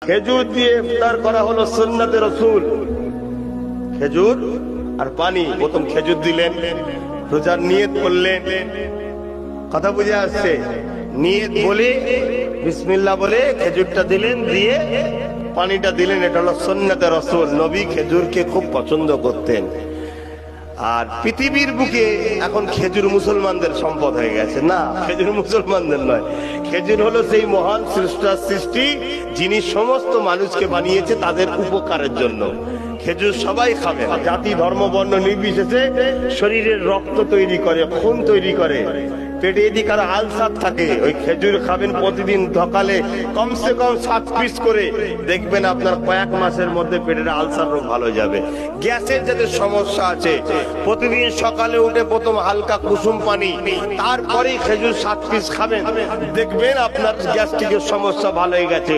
খেজুর দিয়ে ইফতার করা হলো সুন্নাতে রাসূল। খেজুর আর পানি। প্রথম খেজুর দিলেন, রোজার নিয়ত করলেন। কথা বুঝে আসছে? নিয়ত বলে বিসমিল্লাহ বলে খেজুরটা দিলেন, দিয়ে পানিটা দিলেন। এটা হলো সুন্নাতে রাসূল। নবী খেজুরকে খুব পছন্দ করতেন। আর পৃথিবীর বুকে এখন খেজুর মুসলমানদের সম্পদ হয়ে গেছে। না, খেজুর মুসলমানদের নয়। খেজুর হলো সেই মহান স্রষ্টার সৃষ্টি, যিনি সমস্ত মানুষকে বানিয়েছে তাদের উপকারের জন্য। খেজুর সবাই খাবে, জাতি ধর্ম বর্ণ নির্বিশেষে। শরীরের রক্ত তৈরি করে, খুন তৈরি করে। পেটে যদি কারো আলসার থাকে, ওই খেজুর খাবেন প্রতিদিন সকালে কমসে কম 7 পিস করে, দেখবেন আপনার কয়েক মাসের মধ্যে পেটের আলসার রোগ ভালো হয়ে যাবে। গ্যাসের যাদের সমস্যা আছে, প্রতিদিন সকালে উঠে প্রথম হালকা কুসুম পানি, তারপরেই খেজুর 7 পিস খাবেন, দেখবেন আপনার গ্যাস্ট্রিকের সমস্যা ভালো হয়ে গেছে।